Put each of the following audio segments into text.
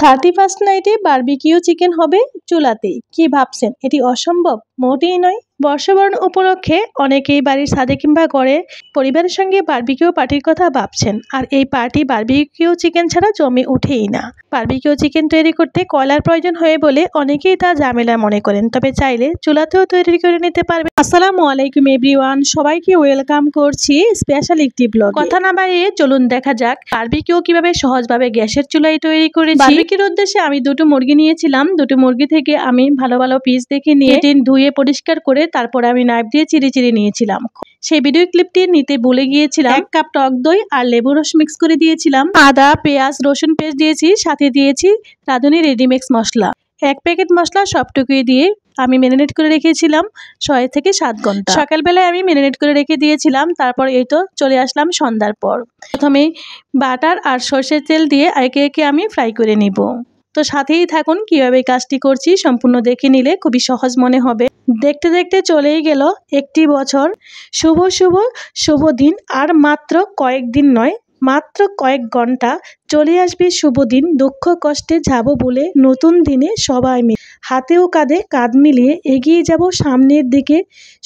31st নাইটে barbecue chicken হবে চুলাতেই। কি ভাবছেন এটি অসম্ভব? মোটেই নয়। বর্ষবরণ উপলক্ষে অনেকেই বাড়ির ছাদে কিংবা ঘরে পরিবারের সঙ্গে বারবিকিউ পার্টির কথা ভাবছেন, আর এই পার্টি বারবিকিউ চিকেন ছাড়া জমে ওঠেই না। বারবিকিউ চিকেন তৈরি করতে কয়লার প্রয়োজন হয় বলে অনেকেই তা ঝামেলা মনে করেন, তবে চাইলে চুলাতেও তৈরি করে নিতে পারবেন। আসসালামু আলাইকুম এভরিওয়ান, সবাইকে ওয়েলকাম করছি স্পেশাল একটি ব্লগ। কথা না বাড়িয়ে চলুন দেখা যাক বারবিকিউ কিভাবে সহজভাবে গ্যাসের চুলায় তৈরি করেছি। বারবিকিউর উদ্দেশ্যে আমি দুটো মুরগি নিয়েছিলাম। দুটো মুরগি থেকে আমি ভালো ভালো পিস দেখে নিয়ে ধুয়ে পরিষ্কার করে তারপরে আমি নাইফ দিয়ে চিড়ে নিয়েছিলাম। সেই ভিডিও ক্লিপটি নিতে ভুলে গিয়েছিলাম। 1 কাপ টক দই আর লেবু রস মিক্স করে দিয়েছিলাম। আদা, পেঁয়াজ, রসুন পেস্ট দিয়েছি, সাথে দিয়েছি রাঁধুনি রেডিমিক্স মশলা। 1 প্যাকেট মশলা সবটুকুই দিয়ে আমি ম্যারিনেট করে রেখেছিলাম 6 থেকে 7 ঘন্টা। সকালবেলায় আমি ম্যারিনেট করে রেখে দিয়েছিলাম। তারপর এই তো চলে আসলাম সন্ধ্যার পর। প্রথমে বাটার আর সরষের তেল দিয়ে একে একে আমি ফ্রাই করে নিব। তো সাথেই থাকুন, কিভাবে কাজটি করছি সম্পূর্ণ দেখে নিলে খুবই সহজ মনে হবে। দেখতে দেখতে চলেই গেল একটি বছর। শুভ দিন। আর মাত্র কয়েকদিন নয়, মাত্র কয়েক ঘন্টা চলে আসবে শুভ দিন। দুঃখ কষ্টে যাব বলে নতুন দিনে সবাই মিলে হাতে ও কাঁধে কাঁধ মিলিয়ে এগিয়ে যাব সামনের দিকে।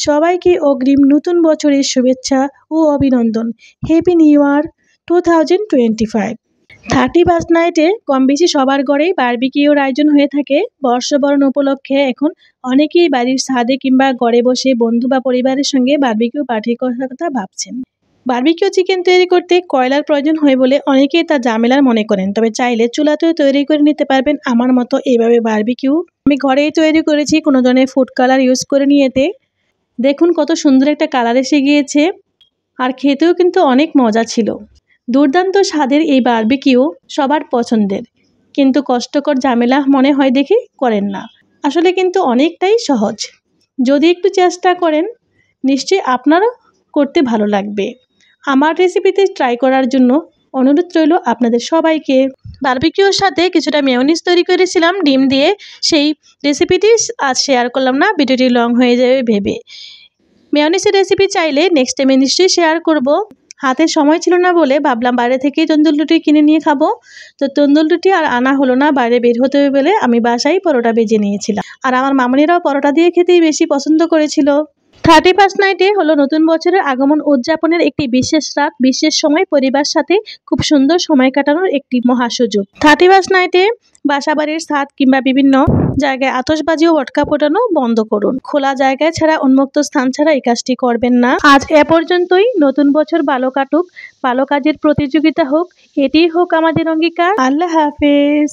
সবাইকে অগ্রিম নতুন বছরের শুভেচ্ছা ও অভিনন্দন। Happy new year 2025। 31st নাইটে কম বেশি সবার ঘরেই বারবিকিউর আয়োজন হয়ে থাকে। বর্ষবরণ উপলক্ষে এখন অনেকেই বাড়ির ছাদে কিংবা ঘরে বসে বন্ধু বা পরিবারের সঙ্গে বারবিকিউ পার্টির কথা ভাবছেন। বারবিকিউ চিকেন তৈরি করতে কয়লার প্রয়োজন হয় বলে অনেকেই তা ঝামেলার মনে করেন, তবে চাইলে চুলাতেও তৈরি করে নিতে পারবেন আমার মতো এইভাবে বারবিকিউ। আমি ঘরেই তৈরি করেছি, কোনো ধরনের ফুড কালার ইউজ করে নিয়েতে। দেখুন কত সুন্দর একটা কালার এসে গিয়েছে, আর খেতেও কিন্তু অনেক মজা ছিল। দুর্দান্ত স্বাদের এই বারবিকিউ সবার পছন্দের, কিন্তু কষ্টকর ঝামেলা মনে হয় দেখে করেন না। আসলে কিন্তু অনেকটাই সহজ। যদি একটু চেষ্টা করেন নিশ্চয়ই আপনারও করতে ভালো লাগবে। আমার রেসিপিতে ট্রাই করার জন্য অনুরোধ রইল আপনাদের সবাইকে। বারবিকিউর সাথে কিছুটা মেয়োনিজ তৈরি করেছিলাম ডিম দিয়ে, সেই রেসিপিটি আজ শেয়ার করলাম না, ভিডিওটি লং হয়ে যাবে ভেবে। মেয়োনিজের রেসিপি চাইলে নেক্সট টাইমে নিশ্চয়ই শেয়ার করব। হাতে সময় ছিল না বলে ভাবলাম বাইরে থেকেই তন্দুর রুটি কিনে নিয়ে খাবো। তো তন্দুর রুটি আর আনা হলো না, বাইরে বের হতে হবে বলে আমি বাসায় পরোটা ভেজে নিয়েছিলাম। আর আমার মামনিরাও পরোটা দিয়ে খেতেই বেশি পছন্দ করেছিল। 31st নাইটে হলো নতুন বছরের আগমন উদযাপনের একটি বিশেষ রাত, বিশেষ সময়, পরিবার সাথে খুব সুন্দর সময় কাটানোর একটি মহাসুযোগ। 31st নাইটে বাসাবাড়ির ছাদ কিংবা বিভিন্ন জায়গায় আতশবাজি ও পটকা ফোটানো বন্ধ করুন। খোলা জায়গায় ছাড়া, উন্মুক্ত স্থান ছাড়া এই কাজটি করবেন না। আজ এ পর্যন্তই। নতুন বছর ভালো কাটুক, ভালো কাজের প্রতিযোগিতা হোক, এটিই হোক আমাদের অঙ্গীকার। আল্লাহ হাফেজ।